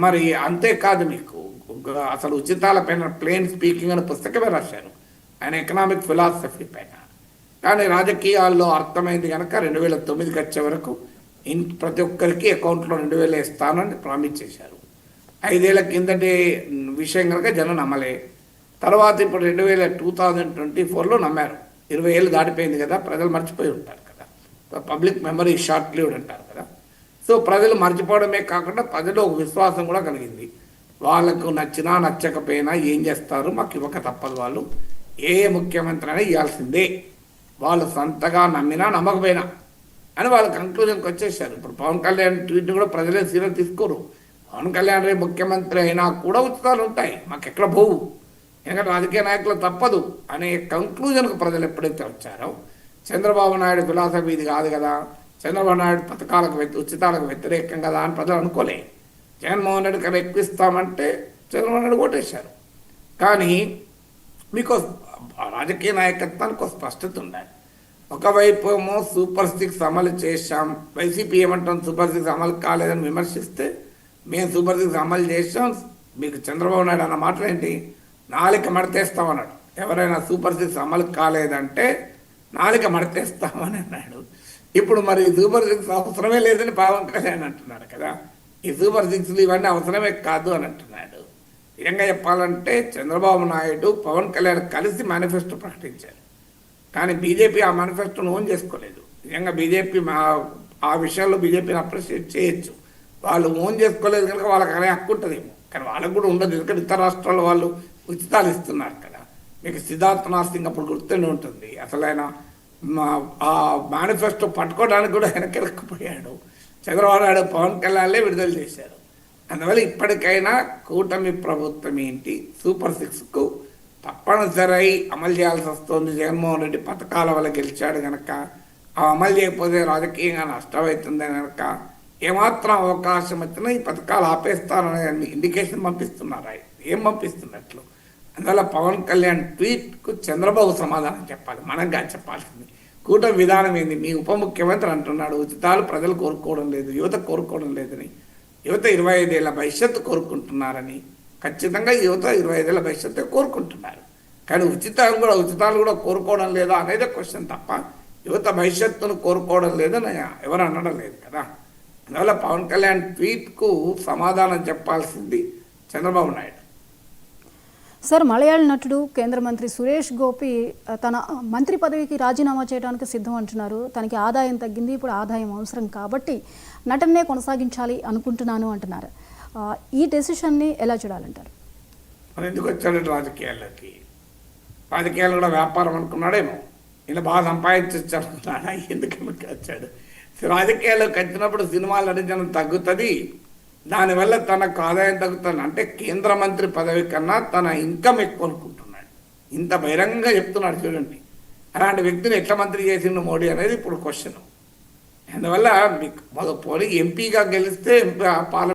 మరి అంతేకాదు మీకు అసలు ఉచితాల పైన ప్లేన్ స్పీకింగ్ అనే పుస్తకమే రాశారు ఆయన ఎకనామిక్ ఫిలాసఫీ పైన. కానీ రాజకీయాల్లో అర్థమైంది కనుక 2009కి వచ్చే వరకు ప్రతి ఒక్కరికి అకౌంట్లో 2000 ఇస్తానని ప్రామిస్ చేశారు. 5 ఏళ్ల కిందటి విషయం కనుక జనం నమ్మలే. తర్వాత ఇప్పుడు 2024లో నమ్మారు. 20 ఏళ్ళు దాటిపోయింది కదా, ప్రజలు మర్చిపోయి ఉంటారు కదా, పబ్లిక్ మెమరీ షార్ట్ లివ్డ్ అంటారు కదా. సో ప్రజలు మర్చిపోవడమే కాకుండా ప్రజలు ఒక విశ్వాసం కూడా కలిగింది. వాళ్ళకు నచ్చినా నచ్చకపోయినా ఏం చేస్తారు, మాకు ఇవ్వక తప్పదు, వాళ్ళు ఏ ముఖ్యమంత్రి అయినా ఇవ్వాల్సిందే, వాళ్ళు సొంతగా నమ్మినా నమ్మకపోయినా అని వాళ్ళ కంక్లూజన్కి వచ్చేసారు. ఇప్పుడు పవన్ కళ్యాణ్ ట్వీట్ కూడా ప్రజలే సీరియస్ తీసుకోరు. పవన్ కళ్యాణ్ రేపు ముఖ్యమంత్రి అయినా కూడా ఉచితాలు ఉంటాయి, మాకు ఎక్కడ పోవు, ఎందుకంటే రాజకీయ నాయకులు తప్పదు అనే కంక్లూజన్కు ప్రజలు ఎప్పుడైతే వచ్చారో, చంద్రబాబు నాయుడు ఫిలాసఫీ ఇది కాదు కదా, చంద్రబాబు నాయుడు పథకాలకు ఉచితాలకు వ్యతిరేకం కదా అని ప్రజలు అనుకోలే. జగన్మోహన్ రెడ్డి కన్నా ఎక్కువ ఇస్తామంటే చంద్రబాబు నాయుడు ఓటేశారు. కానీ మీకు రాజకీయ నాయకత్వానికి స్పష్టత ఉండాలి. ఒకవైపు ఏమో సూపర్ 6 అమలు చేశాం, వైసీపీ ఏమంటాం సూపర్ 6 అమలు కాలేదని విమర్శిస్తే, మేము సూపర్ 6 అమలు చేసాం, మీకు చంద్రబాబు నాయుడు అన్న మాటలు ఏంటి, నాలిక మడతేస్తామన్నాడు. ఎవరైనా సూపర్ 6 అమలు కాలేదంటే నాలిక మడతేస్తామని అన్నాడు. ఇప్పుడు మరి సూపర్ 6 అవసరమే లేదని పవన్ కళ్యాణ్ అంటున్నాడు కదా, ఈ సూపర్ 6 ఇవన్నీ అవసరమే కాదు అని అంటున్నాడు. నిజంగా చెప్పాలంటే చంద్రబాబు నాయుడు పవన్ కళ్యాణ్ కలిసి మేనిఫెస్టో ప్రకటించారు, కానీ బీజేపీ ఆ మేనిఫెస్టోను ఓన్ చేసుకోలేదు. నిజంగా బీజేపీ ఆ విషయాల్లో బీజేపీని అప్రిషియేట్ చేయొచ్చు. వాళ్ళు ఓన్ చేసుకోలేదు కనుక వాళ్ళకి అనే హక్కు ఉంటుందేమో, కానీ వాళ్ళకు కూడా ఉండదు. ఎందుకంటే ఇతర రాష్ట్రాల వాళ్ళు ఉచితాలు ఇస్తున్నారు కదా. మీకు సిద్ధార్థనాథ్ సింగ్ అప్పుడు గుర్తుండి ఉంటుంది, అసలు ఆయన ఆ మేనిఫెస్టో పట్టుకోవడానికి కూడా వెనకెళ్ళకపోయాడు. చంద్రబాబు నాయుడు పవన్ కళ్యాణ్లే విడుదల చేశారు. అందువల్ల ఇప్పటికైనా కూటమి ప్రభుత్వం ఏంటి సూపర్ 6కు తప్పనిసరి అమలు చేయాల్సి వస్తుంది. జగన్మోహన్ రెడ్డి పథకాల వల్ల గెలిచాడు కనుక అమలు చేయకపోతే రాజకీయంగా నష్టమవుతుంది కనుక ఏమాత్రం అవకాశం వచ్చినా ఈ పథకాలు ఆపేస్తారనే ఇండికేషన్ పంపిస్తున్నారు. ఏం పంపిస్తున్నట్లు? అందువల్ల పవన్ కళ్యాణ్ ట్వీట్కు చంద్రబాబు సమాధానం చెప్పాలి, మనంగా చెప్పాల్సింది. కూటమి విధానం ఏంది? మీ ఉప ముఖ్యమంత్రి అంటున్నాడు ఉచితాలు ప్రజలు కోరుకోవడం లేదు, యువత కోరుకోవడం లేదని. యువత 25 ఏళ్ల భవిష్యత్తు కోరుకుంటున్నారని. ఖచ్చితంగా యువత 25 ఏళ్ల భవిష్యత్తు కోరుకుంటున్నారు, కానీ ఉచితాలు కూడా కోరుకోవడం లేదా అనేది క్వశ్చన్ తప్ప యువత భవిష్యత్తును కోరుకోవడం లేదని ఎవరు అనడం లేదు కదా. అందువల్ల పవన్ కళ్యాణ్ ట్వీట్కు సమాధానం చెప్పాల్సింది చంద్రబాబు నాయుడు. సార్, మలయాళ నటుడు కేంద్ర మంత్రి సురేష్ గోపి తన మంత్రి పదవికి రాజీనామా చేయడానికి సిద్ధం అంటున్నారు. తనకి ఆదాయం తగ్గింది, ఇప్పుడు ఆదాయం అవసరం కాబట్టి నటనే కొనసాగించాలి అనుకుంటున్నాను అంటున్నారు. ఈ డెసిషన్ని ఎలా చూడాలంటారు? మరి ఎందుకు వచ్చాడు రాజకీయాల్లోకి? రాజకీయాలు కూడా వ్యాపారం అనుకున్నాడేమో, ఇలా బాగా సంపాదించాలనుకున్నాడా? ఎందుకు వచ్చాడు? రాజకీయాల్లోకి వచ్చినప్పుడు సినిమాలు నటించడం తగ్గుతుంది, దానివల్ల తనకు ఆదాయం తగ్గుతుంది. అంటే కేంద్ర మంత్రి పదవి కన్నా తన ఇన్కమ్ ఎక్కువ అనుకుంటున్నాడు. ఇంత బహిరంగంగా చెప్తున్నాడు చూడండి. అలాంటి వ్యక్తిని ఎట్లా మంత్రి చేసిండు మోడీ అనేది ఇప్పుడు క్వశ్చన్. అందువల్ల మీకు పోనీ ఎంపీగా గెలిస్తే పార్లమెంట్